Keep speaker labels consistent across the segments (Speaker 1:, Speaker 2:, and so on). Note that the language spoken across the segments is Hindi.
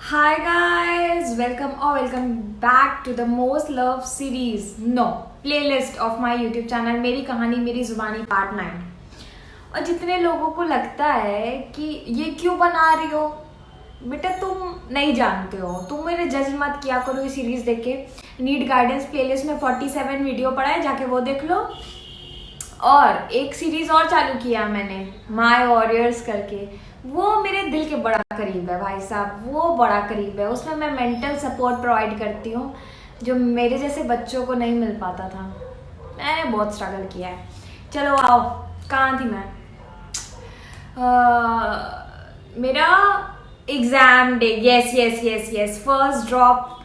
Speaker 1: Hi guys, welcome back to the most loved series playlist of my YouTube channel मेरी कहानी मेरी जुबानी पार्ट 9। और जितने लोगों को लगता है कि ये क्यों बना रही हो बेटा, तुम नहीं जानते हो, तुम मेरे जज मत किया करो ये सीरीज देख के। नीड गाइडेंस प्लेलिस्ट में 47 वीडियो पड़ा है, जाके वो देख लो। और एक सीरीज और चालू किया मैंने, माय वॉरियर्स करके, वो मेरे दिल के बड़ा करीब है भाई साहब, वो बड़ा करीब है। उसमें मैं मेंटल सपोर्ट प्रोवाइड करती हूँ जो मेरे जैसे बच्चों को नहीं मिल पाता था। मैंने बहुत स्ट्रगल किया है। चलो आओ, कहाँ थी मैं? मेरा exam day, yes, first drop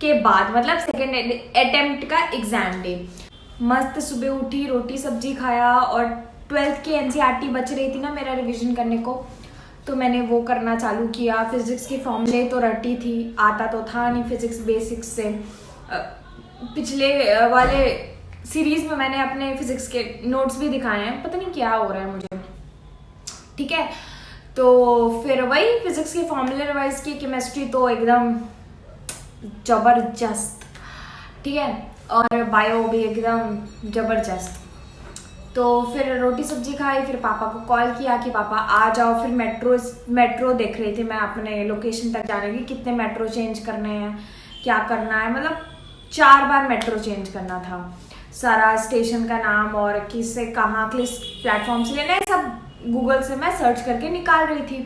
Speaker 1: के बाद, मतलब सेकेंड अटेम्प्ट का एग्जाम डे। मस्त सुबह उठी, रोटी सब्जी खाया, और 12th की एनसीईआरटी बच रही थी ना मेरा रिवीजन करने को, तो मैंने वो करना चालू किया। फिजिक्स की फॉर्मूले तो रटी थी, आता तो था नहीं फिजिक्स बेसिक्स से। पिछले वाले सीरीज में मैंने अपने फिजिक्स के नोट्स भी दिखाए हैं, पता नहीं क्या हो रहा है मुझे। ठीक है, तो फिर वही फिजिक्स के फॉर्मूले रिवाइज की, केमिस्ट्री तो एकदम जबरदस्त, ठीक है, और बायो भी एकदम जबरदस्त। तो फिर रोटी सब्जी खाई, फिर पापा को कॉल किया कि पापा आ जाओ। फिर मेट्रो देख रही थी मैं अपने लोकेशन तक जाने की, कितने मेट्रो चेंज करने हैं, क्या करना है, मतलब 4 बार मेट्रो चेंज करना था। सारा स्टेशन का नाम और किससे कहाँ किस प्लेटफॉर्म से लेना है सब गूगल से मैं सर्च करके निकाल रही थी।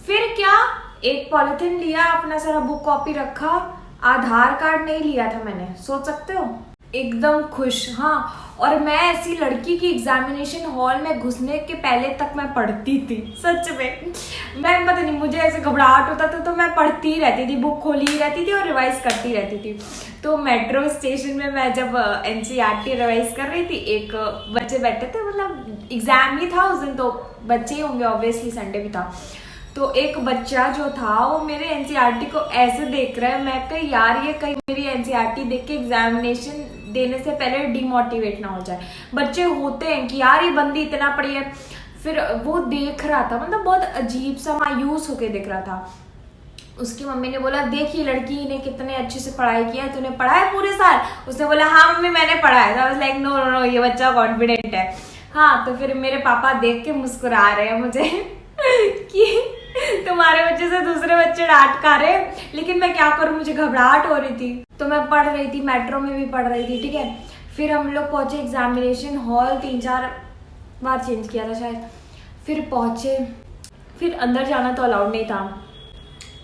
Speaker 1: फिर क्या, एक पॉलिथीन लिया, अपना सारा बुक कॉपी रखा, आधार कार्ड नहीं लिया था मैंने, सोच सकते हो, एकदम खुश। हाँ, और मैं ऐसी लड़की की एग्जामिनेशन हॉल में घुसने के पहले तक मैं पढ़ती थी, सच में। मैं पता नहीं, मुझे ऐसे घबराहट होता था तो मैं पढ़ती ही रहती थी, बुक खोली ही रहती थी और रिवाइज करती रहती थी। तो मेट्रो स्टेशन में मैं जब एनसीईआरटी रिवाइज कर रही थी, एक बच्चे बैठे थे, मतलब एग्जाम ही था उस दिन, तो बच्चे ही होंगे ऑब्वियसली, संडे भी था। तो एक बच्चा जो था वो मेरे एनसीईआरटी को ऐसे देख रहा है, मैं कही यार ये कहीं मेरी एनसीईआरटी देख के एग्जामिनेशन देने से पहले डिमोटिवेट ना हो जाए। बच्चे होते हैं कि यार ये बंदी इतना पढ़ी है। फिर वो देख रहा था, मतलब बहुत अजीब सा मायूस होके देख रहा था। उसकी मम्मी ने बोला, देख ये लड़की ने कितने अच्छे से पढ़ाई किया है, तूने पढ़ा है पूरे साल? उसने बोला हाँ मम्मी मैंने पढ़ा है। तो लाइक नो, ये बच्चा कॉन्फिडेंट है। हाँ, तो फिर मेरे पापा देख के मुस्कुरा रहे हैं मुझे कि तुम्हारे बच्चे से दूसरे बच्चे डांट खा रहे, लेकिन मैं क्या करूं, मुझे घबराहट हो रही थी। तो मैं पढ़ रही थी, मेट्रो में भी पढ़ रही थी, ठीक है। फिर हम लोग पहुंचे एग्जामिनेशन हॉल, 3-4 बार चेंज किया था शायद। फिर पहुंचे, फिर अंदर जाना तो अलाउड नहीं था।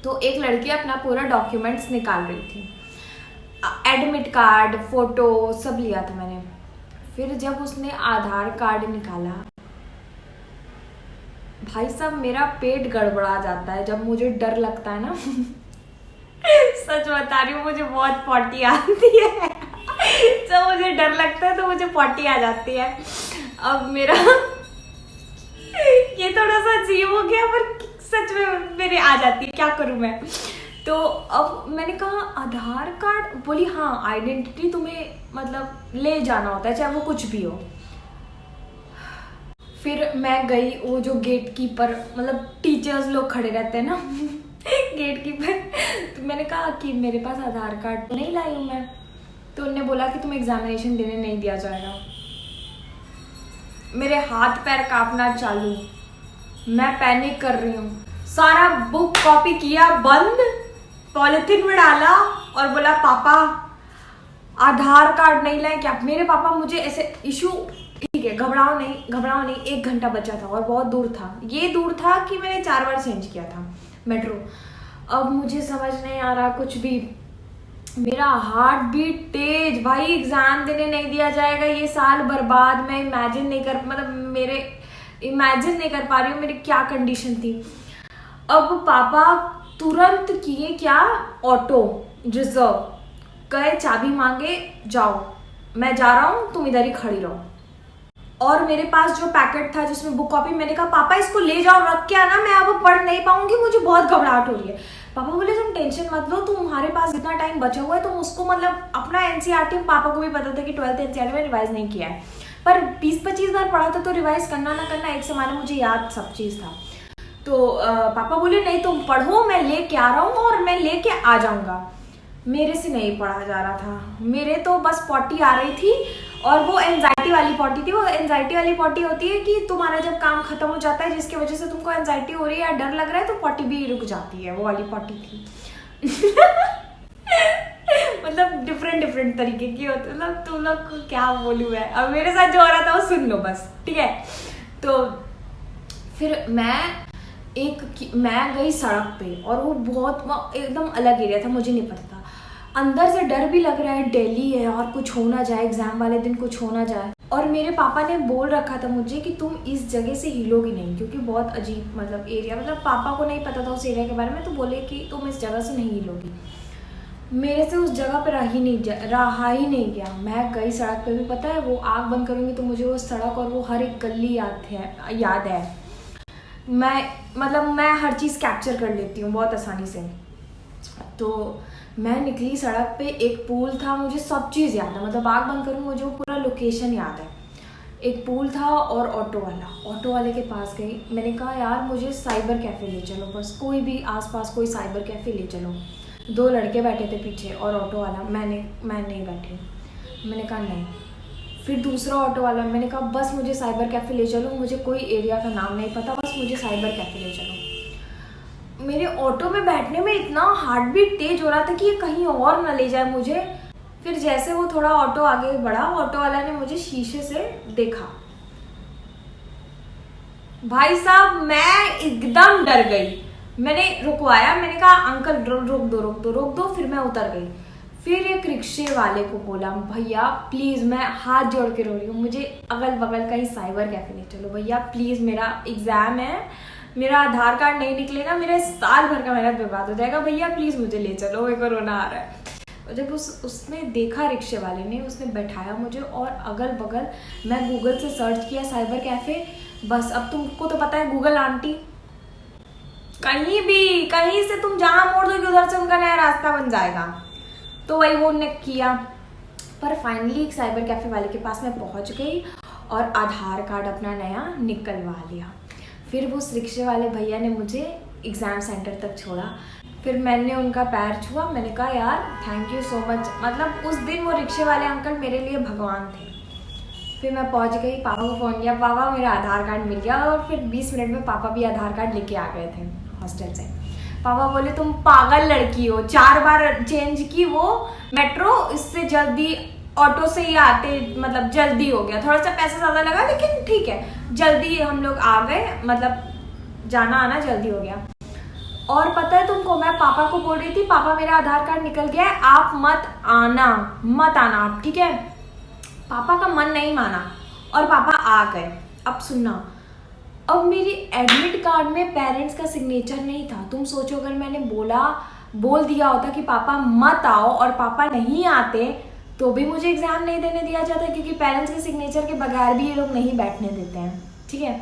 Speaker 1: तो एक लड़की अपना पूरा डॉक्यूमेंट्स निकाल रही थी, एडमिट कार्ड, फोटो सब लिया था मैंने। फिर जब उसने आधार कार्ड निकाला, भाई साहब मेरा पेट गड़बड़ा जाता है जब मुझे डर लगता है ना सच बता रही हूँ, मुझे बहुत पॉटी आती है जब मुझे डर लगता है तो मुझे पॉटी आ जाती है। अब मेरा ये थोड़ा सा अजीब हो गया, पर सच में मेरे आ जाती है, क्या करूँ मैं। तो अब मैंने कहा आधार कार्ड, बोली हाँ आइडेंटिटी तुम्हें मतलब ले जाना होता है चाहे वो कुछ भी हो। फिर मैं गई, वो जो गेट कीपर, मतलब टीचर्स लोग खड़े रहते हैं ना गेट कीपर, तो मैंने कहा कि मेरे पास आधार कार्ड नहीं लाई हूँ मैं। तो उन्होंने बोला कि तुम्हें एग्जामिनेशन देने नहीं दिया जाएगा। मेरे हाथ पैर कांपना चालू, मैं पैनिक कर रही हूँ, सारा बुक कॉपी किया बंद, पॉलिथीन में डाला और बोला पापा आधार कार्ड नहीं लाए क्या? मेरे पापा मुझे ऐसे इशू, ठीक है घबराओ नहीं, 1 घंटा बचा था और बहुत दूर था, ये दूर था कि मैंने 4 बार चेंज किया था मेट्रो। अब मुझे समझ नहीं आ रहा कुछ भी, मेरा हार्ट बीट तेज, भाई एग्जाम देने नहीं दिया जाएगा, ये साल बर्बाद। मैं इमेजिन नहीं कर पा रही हूँ मेरी क्या कंडीशन थी। अब पापा तुरंत किए क्या, ऑटो रिजर्व, कहे चाबी मांगे, जाओ मैं जा रहा हूँ, तुम इधर ही खड़ी रहो। और मेरे पास जो पैकेट था जिसमें बुक कॉपी, मैंने कहा पापा इसको ले जाओ, रख के आना, मैं अब पढ़ नहीं पाऊंगी, मुझे बहुत घबराहट हो रही है। पापा बोले तुम टेंशन मत लो, तुम्हारे पास जितना टाइम बचा हुआ है तुम उसको, मतलब अपना एनसीईआरटी, पापा को भी पता था कि 12th एनसीईआरटी में रिवाइज नहीं किया है, पर 20-25 बार पढ़ा था तो रिवाइज करना ना करना एक समान है, मुझे याद सब चीज़ था। तो पापा बोले नहीं तुम पढ़ो, मैं लेके आ रहा हूँ और मैं लेके आ जाऊँगा। मेरे से नहीं पढ़ा जा रहा था, मेरे तो बस पॉटी आ रही थी और वो एंजाइटी वाली पॉटी थी। वो एंजाइटी वाली पॉटी होती है कि तुम्हारा जब काम खत्म हो जाता है जिसकी वजह से तुमको एंजाइटी हो रही है या डर लग रहा है तो पॉटी भी रुक जाती है, वो वाली पॉटी थी। मतलब डिफरेंट तरीके की होती, मतलब तुम लोग को क्या बोलूँ मैं, अब मेरे साथ जो हो रहा था वो सुन लो बस, ठीक है। तो फिर मैं गई सड़क पे और वो बहुत एकदम अलग एरिया था, मुझे नहीं पता था। अंदर से डर भी लग रहा है, दिल्ली है और कुछ हो ना जाए, एग्जाम वाले दिन कुछ हो ना जाए। और मेरे पापा ने बोल रखा था मुझे कि तुम इस जगह से हिलोगी नहीं, क्योंकि बहुत अजीब मतलब एरिया, मतलब पापा को नहीं पता था उस एरिया के बारे में, तो बोले कि तुम इस जगह से नहीं हिलोगी। मेरे से उस जगह पे रहा ही नहीं गया। मैं गई सड़क पे भी, पता है वो आँख बंद करूँगी तो मुझे वो सड़क और वो हर एक गली याद है। मैं हर चीज़ कैप्चर कर लेती हूँ बहुत आसानी से। तो मैं निकली सड़क पे, एक पुल था, मुझे सब चीज़ याद है, मतलब आँख बंद करूँ मुझे वो पूरा लोकेशन याद है। एक पुल था और ऑटो वाले के पास गई। मैंने कहा यार मुझे साइबर कैफ़े ले चलो, बस कोई भी आसपास कोई साइबर कैफ़े ले चलो। 2 लड़के बैठे थे पीछे और ऑटो वाला, मैं नहीं बैठी। मैंने कहा नहीं। फिर दूसरा ऑटो वाला, मैंने कहा बस मुझे साइबर कैफ़े ले चलो, मुझे कोई एरिया का नाम नहीं पता, बस मुझे साइबर कैफ़े ले चलो। मेरे ऑटो में बैठने में इतना हार्ट बीट तेज हो रहा था कि ये कहीं और ना ले जाए मुझे। फिर जैसे वो थोड़ा ऑटो आगे बढ़ा, ऑटो वाला ने मुझे शीशे से देखा। भाई साहब मैं एकदम डर गई। मैंने रुकवाया, मैंने कहा अंकल रोक दो। फिर मैं उतर गई। फिर एक रिक्शे वाले को बोला भैया प्लीज़, मैं हाथ जोड़ के रो रही हूँ, मुझे अगल बगल कहीं साइबर कैफ़े ले चलो भैया प्लीज़, मेरा एग्ज़ाम है, मेरा आधार कार्ड नहीं निकलेगा, मेरा साल भर का मेहनत बर्बाद हो जाएगा, भैया प्लीज़ मुझे ले चलो, मेरे को रोना आ रहा है। जब उसने देखा रिक्शे वाले ने, उसने बैठाया मुझे और अगल बगल, मैं गूगल से सर्च किया साइबर कैफ़े। बस अब तुमको तो पता है गूगल आंटी, कहीं से तुम जहाँ मोड़ दोगे उधर से उनका नया रास्ता बन जाएगा। तो वही वो उन्होंने किया। पर फाइनली एक साइबर कैफ़े वाले के पास मैं पहुँच गई और आधार कार्ड अपना नया निकलवा लिया। फिर वो रिक्शे वाले भैया ने मुझे एग्ज़ाम सेंटर तक छोड़ा। फिर मैंने उनका पैर छुआ, मैंने कहा यार थैंक यू सो मच, मतलब उस दिन वो रिक्शे वाले अंकल मेरे लिए भगवान थे। फिर मैं पहुंच गई, पापा को फ़ोन किया, पापा मेरा आधार कार्ड मिल गया। और फिर 20 मिनट में पापा भी आधार कार्ड लेके आ गए थे हॉस्टल से। पापा बोले तुम पागल लड़की हो, 4 बार चेंज की वो मेट्रो, इससे जल्दी ऑटो से ही आते, मतलब जल्दी हो गया, थोड़ा सा पैसा ज़्यादा लगा लेकिन ठीक है, जल्दी हम लोग आ गए, मतलब जाना आना जल्दी हो गया। और पता है तुमको, मैं पापा को बोल रही थी पापा मेरा आधार कार्ड निकल गया है, आप मत आना आप, ठीक है। पापा का मन नहीं माना और पापा आ गए। अब सुनना, अब मेरी एडमिट कार्ड में पेरेंट्स का सिग्नेचर नहीं था। तुम सोचो अगर मैंने बोल दिया होता कि पापा मत आओ और पापा नहीं आते तो भी मुझे एग्जाम नहीं देने दिया जाता, क्योंकि पेरेंट्स के सिग्नेचर के बगैर भी ये लोग नहीं बैठने देते हैं, ठीक है।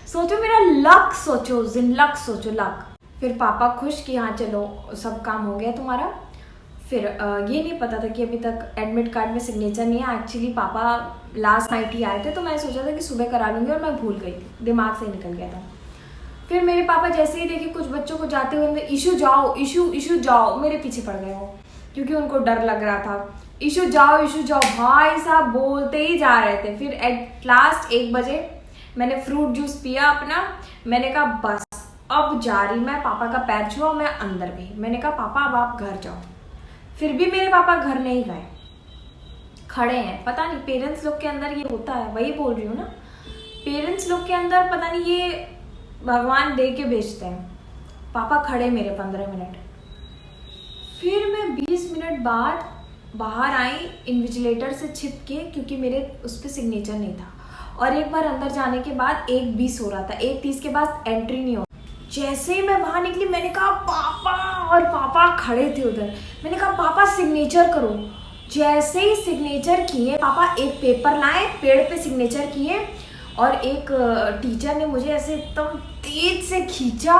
Speaker 1: सोचो मेरा लक, सोचो उस दिन लक, सोचो लक। फिर पापा खुश कि हाँ चलो सब काम हो गया तुम्हारा। फिर ये नहीं पता था कि अभी तक एडमिट कार्ड में सिग्नेचर नहीं है। एक्चुअली पापा लास्ट नाइट ही आए थे, तो मैं सोचा था कि सुबह करा लूँगी और मैं भूल गई थी, दिमाग से निकल गया था। फिर मेरे पापा जैसे ही देखे कुछ बच्चों को जाते हुए, इशू जाओ, मेरे पीछे पड़ गए वो, क्योंकि उनको डर लग रहा था। इशू जाओ भाई साहब बोलते ही जा रहे थे। फिर एट लास्ट 1 बजे मैंने फ्रूट जूस पिया अपना। मैंने कहा बस अब जा रही, मैं पापा का पैर छुआ, मैं अंदर गई। मैंने कहा पापा अब आप घर जाओ। फिर भी मेरे पापा घर नहीं गए, खड़े हैं। पता नहीं पेरेंट्स लोग के अंदर ये होता है, वही बोल रही हूँ ना, पेरेंट्स लोग के अंदर पता नहीं ये भगवान दे के भेजते हैं। पापा खड़े मेरे 15 मिनट। फिर मैं 20 मिनट बाद बाहर आई इन्विजिलेटर से छिप के, क्योंकि मेरे उस पर सिग्नेचर नहीं था। और एक बार अंदर जाने के बाद 1:20 हो रहा था, 1:30 के बाद एंट्री नहीं हो। जैसे ही मैं बाहर निकली मैंने कहा पापा, और पापा खड़े थे उधर। मैंने कहा पापा सिग्नेचर करो। जैसे ही सिग्नेचर किए, पापा एक पेपर लाए, पेड़ पे सिग्नेचर किए, और एक टीचर ने मुझे ऐसे एकदम तेज से खींचा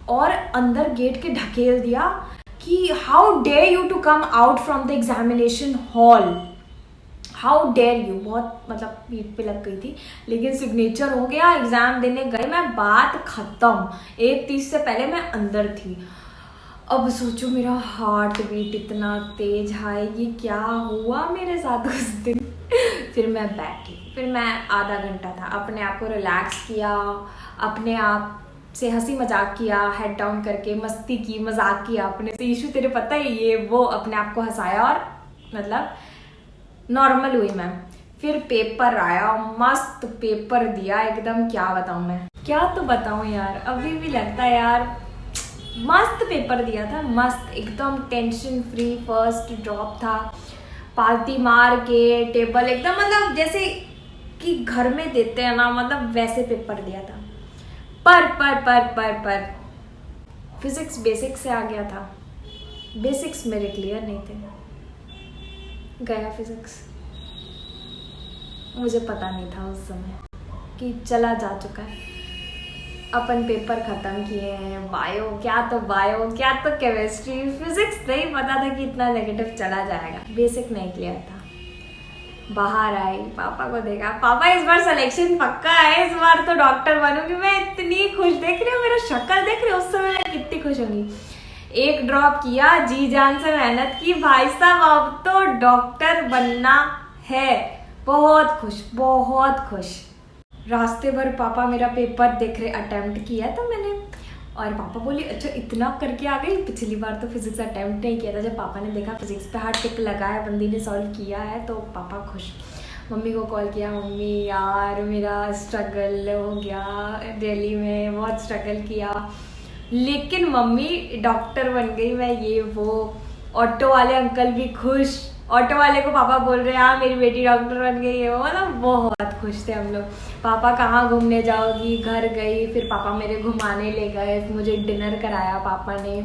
Speaker 1: और अंदर गेट के ढकेल दिया कि how dare you to come out from the examination hall, how dare you, बहुत मतलब पीठ पे लग गई थी। लेकिन सिग्नेचर हो गया, एग्जाम देने गए, मैं बात खत्म, 1:30 से पहले मैं अंदर थी। अब सोचो मेरा हार्ट बीट इतना तेज है, ये क्या हुआ मेरे साथ उस दिन। फिर मैं बैठी, फिर मैं आधा घंटा था, अपने आप को रिलैक्स किया, अपने आप से हंसी मजाक किया, हेड डाउन करके मस्ती की, मजाक किया अपने से, ईशु तेरे पता है ये वो, अपने आप को हंसाया और मतलब नॉर्मल हुई मैं। फिर पेपर आया, मस्त पेपर दिया एकदम, क्या बताऊं मैं, क्या तो बताऊं यार, अभी भी लगता है यार मस्त पेपर दिया था, मस्त एकदम टेंशन फ्री फर्स्ट ड्रॉप था, पालती मार के टेबल एकदम, मतलब जैसे कि घर में देते हैं ना, मतलब वैसे पेपर दिया था। पर फिजिक्स बेसिक से आ गया था, बेसिक्स मेरे क्लियर नहीं थे, गया फिजिक्स। मुझे पता नहीं था उस समय कि चला जा चुका है, अपन पेपर खत्म किए हैं, बायो क्या तो बायो, क्या तो केमिस्ट्री, फिजिक्स नहीं पता था कि इतना नेगेटिव चला जाएगा, बेसिक नहीं क्लियर था। बाहर आई, पापा को देखा, पापा इस बार सिलेक्शन पक्का है, इस बार तो डॉक्टर बनूंगी मैं, इतनी खुश, देख रही हो मेरा शक्ल, देख रही हो उस समय मैं कितनी खुश होंगी। एक ड्रॉप किया, जी जान से मेहनत की, भाई साहब अब तो डॉक्टर बनना है, बहुत खुश, बहुत खुश। रास्ते भर पापा मेरा पेपर देख रहे, अटेम्प्ट किया तो मैंने, और पापा बोली अच्छा इतना करके आ गई, पिछली बार तो फिजिक्स अटेम्प्ट नहीं किया था। जब पापा ने देखा फिजिक्स पे हाथ टिक लगा है, बंदी ने सॉल्व किया है, तो पापा खुश। मम्मी को कॉल किया, मम्मी यार मेरा स्ट्रगल हो गया दिल्ली में, बहुत स्ट्रगल किया, लेकिन मम्मी डॉक्टर बन गई मैं, ये वो। ऑटो वाले अंकल भी खुश, ऑटो वाले को पापा बोल रहे हैं हाँ मेरी बेटी डॉक्टर बन गई है, वो मतलब बहुत खुश थे हम लोग। पापा कहाँ घूमने जाओगी, घर गई, फिर पापा मेरे घुमाने ले गए, मुझे डिनर कराया पापा ने,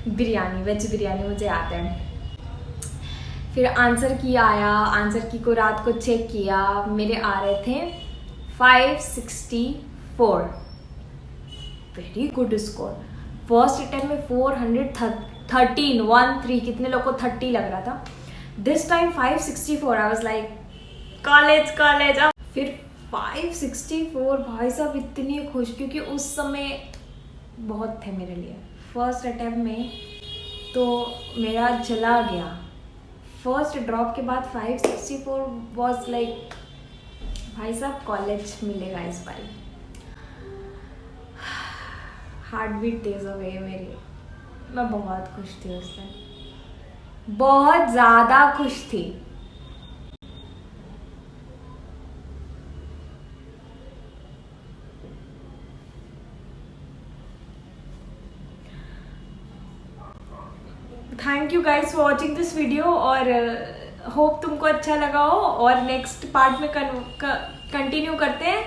Speaker 1: बिरयानी, वेज बिरयानी मुझे आता है। फिर आंसर की आया, आंसर की को रात को चेक किया, मेरे आ रहे थे 564, very good score. First attempt में 413 कितने लोग को 30 लग रहा था, this time 564, I was like college. अब फिर 564, भाई साहब इतनी खुश, क्योंकि उस समय बहुत थे मेरे लिए, फर्स्ट अटेम्प्ट में तो मेरा चला गया। फर्स्ट ड्रॉप के बाद 564 वाज लाइक भाई साहब कॉलेज मिलेगा इस बार। हार्ट बीट तेज हो गई मेरी, मैं बहुत खुश थी उस दिन, बहुत ज़्यादा खुश थी। Thank you guys for watching this video, और होप तुमको अच्छा लगा हो, और नेक्स्ट पार्ट में कंटिन्यू करते हैं।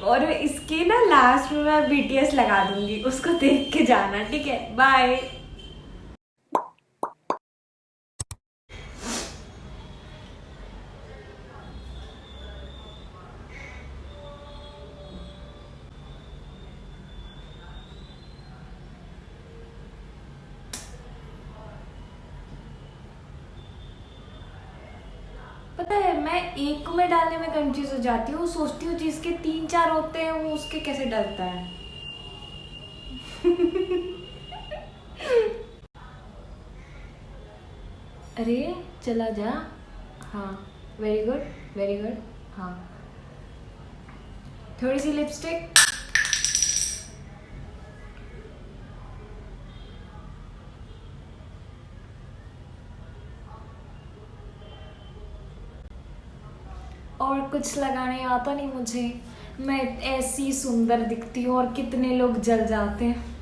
Speaker 1: और इसके ना लास्ट में मैं BTS लगा दूंगी, उसको देख के जाना, ठीक है, बाय। पता है मैं एक में डालने में कंफ्यूज हो जाती हूँ, सोचती हूँ जिसके 3-4 होते हैं वो उसके कैसे डलता है। अरे चला जा, हाँ वेरी गुड, हाँ थोड़ी सी लिपस्टिक, और कुछ लगाने आता नहीं मुझे, मैं ऐसी सुंदर दिखती हूँ और कितने लोग जल जाते हैं।